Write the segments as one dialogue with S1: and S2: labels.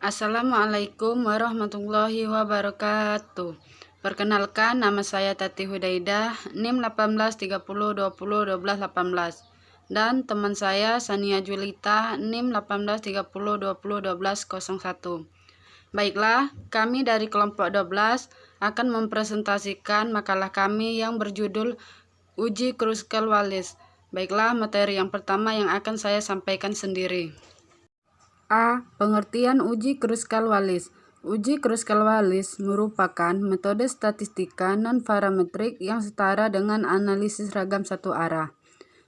S1: Assalamualaikum warahmatullahi wabarakatuh. Perkenalkan, nama saya Tati Hudaidah, NIM 1830201218, dan teman saya Sania Julita, NIM 1830201201. Baiklah, kami dari kelompok 12 akan mempresentasikan makalah kami yang berjudul Uji Kruskal-Wallis. Baiklah, materi yang pertama yang akan saya sampaikan sendiri. A. Pengertian uji Kruskal-Wallis. Uji Kruskal-Wallis merupakan metode statistika non-parametrik yang setara dengan analisis ragam satu arah.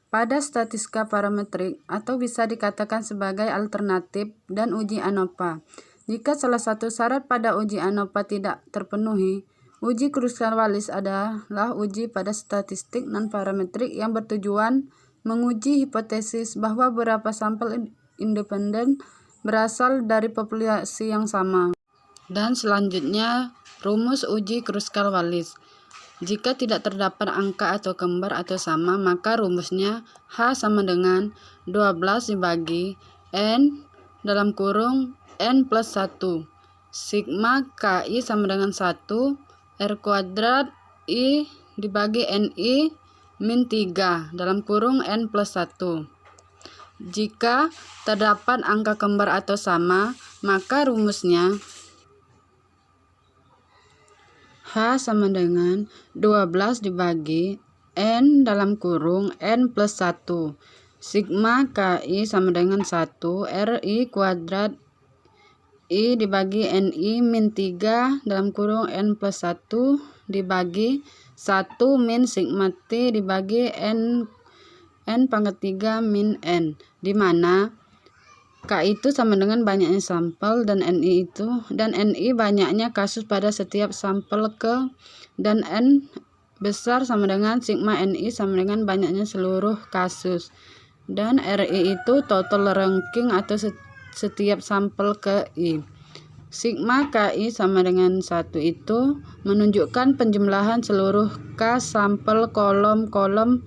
S1: Pada statistika parametrik, atau bisa dikatakan sebagai alternatif, dan uji ANOVA. Jika salah satu syarat pada uji ANOVA tidak terpenuhi, uji Kruskal-Wallis adalah uji pada statistik non-parametrik yang bertujuan menguji hipotesis bahwa beberapa sampel independen berasal dari populasi yang sama. Dan selanjutnya, rumus uji Kruskal-Wallis. Jika tidak terdapat angka atau kembar atau sama, maka rumusnya H sama dengan 12 dibagi N dalam kurung N plus 1. Sigma KI sama dengan 1, R kuadrat I dibagi NI min 3 dalam kurung N plus 1. Jika terdapat angka kembar atau sama, maka rumusnya H sama dengan 12 dibagi N dalam kurung N plus 1. Sigma KI sama dengan 1, RI kuadrat I dibagi NI min 3 dalam kurung N plus 1 dibagi 1 min sigma T dibagi N pangkat 3 min N, di mana K itu sama dengan banyaknya sampel dan NI banyaknya kasus pada setiap sampel dan N besar sama dengan sigma NI sama dengan banyaknya seluruh kasus, dan RI itu total ranking atau setiap sampel ke I. Sigma KI sama dengan 1 itu menunjukkan penjumlahan seluruh K sampel kolom-kolom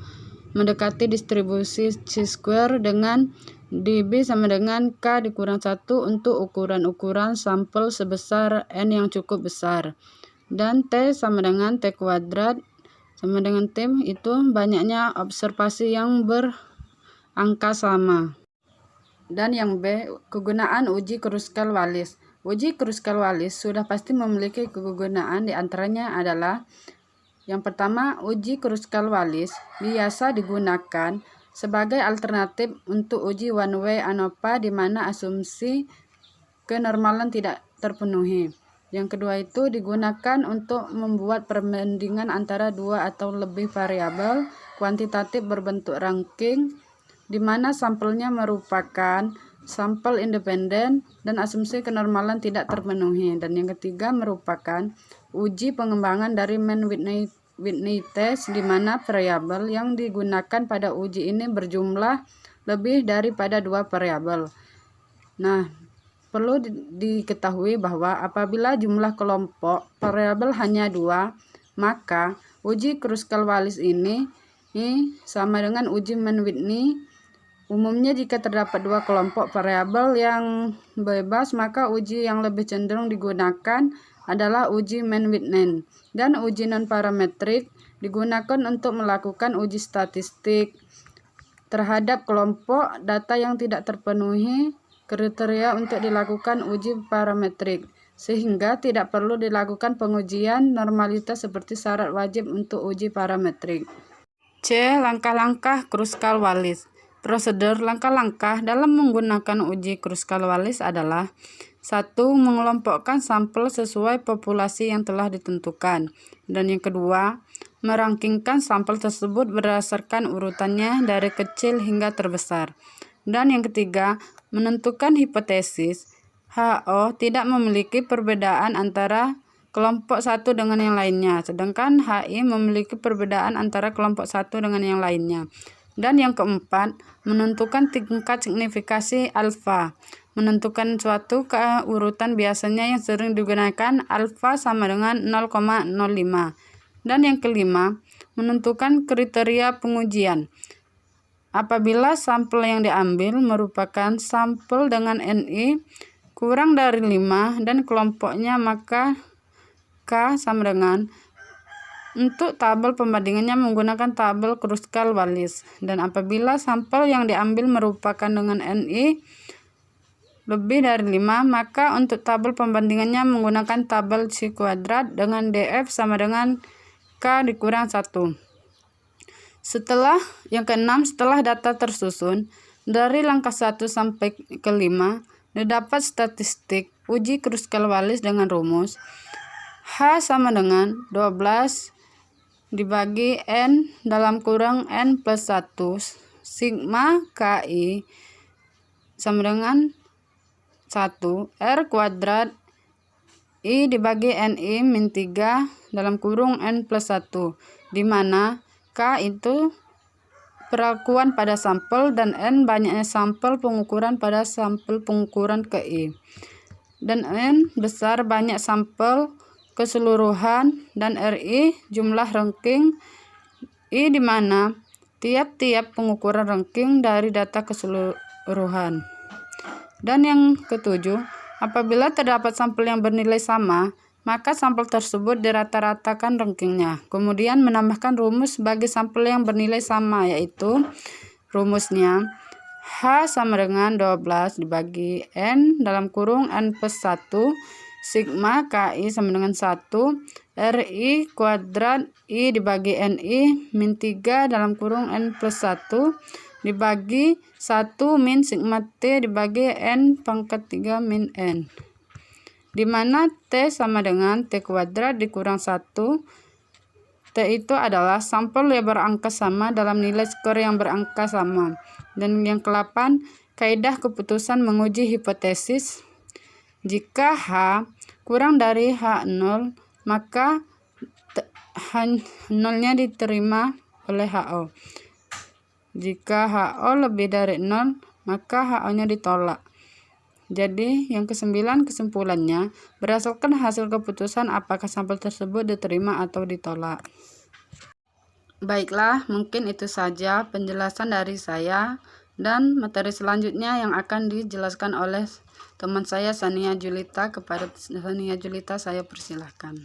S1: mendekati distribusi chi-square dengan dB sama dengan K dikurang 1 untuk ukuran-ukuran sampel sebesar N yang cukup besar, dan T sama dengan T kuadrat sama dengan T itu banyaknya observasi yang berangka sama. Dan yang B, kegunaan uji Kruskal-Wallis. Uji Kruskal-Wallis sudah pasti memiliki kegunaan, diantaranya adalah yang pertama, uji Kruskal-Wallis biasa digunakan sebagai alternatif untuk uji one-way ANOVA di mana asumsi kenormalan tidak terpenuhi. Yang kedua itu digunakan untuk membuat perbandingan antara dua atau lebih variabel kuantitatif berbentuk ranking, di mana sampelnya merupakan sampel independen dan asumsi kenormalan tidak terpenuhi. Dan yang ketiga merupakan uji pengembangan dari Mann-Whitney test, di mana variabel yang digunakan pada uji ini berjumlah lebih daripada 2 variabel. Nah, perlu diketahui bahwa apabila jumlah kelompok variabel hanya 2, maka uji Kruskal-Wallis ini sama dengan uji Mann-Whitney. Umumnya jika terdapat 2 kelompok variabel yang bebas, maka uji yang lebih cenderung digunakan adalah uji Mann-Whitney, dan uji non-parametrik digunakan untuk melakukan uji statistik terhadap kelompok data yang tidak terpenuhi kriteria untuk dilakukan uji parametrik, sehingga tidak perlu dilakukan pengujian normalitas seperti syarat wajib untuk uji parametrik. C. Langkah-langkah Kruskal-Wallis. Prosedur langkah-langkah dalam menggunakan uji Kruskal-Wallis adalah 1. Mengelompokkan sampel sesuai populasi yang telah ditentukan, dan yang kedua, merankingkan sampel tersebut berdasarkan urutannya dari kecil hingga terbesar, dan yang ketiga, menentukan hipotesis HO tidak memiliki perbedaan antara kelompok satu dengan yang lainnya, sedangkan HI memiliki perbedaan antara kelompok satu dengan yang lainnya. Dan yang keempat, menentukan tingkat signifikasi alfa. Menentukan suatu keurutan biasanya yang sering digunakan alfa sama dengan 0,05. Dan yang kelima, menentukan kriteria pengujian. Apabila sampel yang diambil merupakan sampel dengan NI kurang dari 5 dan kelompoknya, maka K sama dengan, untuk tabel pembandingannya menggunakan tabel Kruskal-Wallis. Dan apabila sampel yang diambil merupakan dengan NI lebih dari 5, maka untuk tabel pembandingannya menggunakan tabel C kuadrat dengan DF sama dengan K dikurang 1. Setelah yang keenam, setelah data tersusun dari langkah 1 sampai ke 5, didapat statistik uji Kruskal-Wallis dengan rumus H sama dengan 12 dibagi N dalam kurung N plus 1 sigma KI sama dengan 1 R kuadrat I dibagi NI min 3 dalam kurung N plus 1, di mana K itu perakuan pada sampel dan N banyaknya sampel pengukuran pada sampel pengukuran ke I, dan N besar banyak sampel keseluruhan, dan RI jumlah ranking I, di mana tiap-tiap pengukuran ranking dari data keseluruhan. Dan yang ketujuh, apabila terdapat sampel yang bernilai sama, maka sampel tersebut dirata-ratakan rankingnya. Kemudian menambahkan rumus bagi sampel yang bernilai sama, yaitu rumusnya H sama dengan 12 dibagi N dalam kurung N plus 1 sigma KI sama dengan 1 RI kuadrat I dibagi NI min 3 dalam kurung N plus 1 dibagi 1 min sigma T dibagi N pangkat 3 min N, di mana T sama dengan T kuadrat dikurang 1. T itu adalah sampel yang berangka sama dalam nilai skor yang berangka sama. Dan yang ke-8, kaidah keputusan menguji hipotesis. Jika H kurang dari H0, maka H0-nya diterima oleh HO. Jika HO lebih dari 0, maka HO-nya ditolak. Jadi yang ke-9 kesimpulannya, berdasarkan hasil keputusan apakah sampel tersebut diterima atau ditolak. Baiklah, mungkin itu saja penjelasan dari saya, dan materi selanjutnya yang akan dijelaskan oleh teman saya Sania Julita. Kepada Sania Julita saya persilahkan.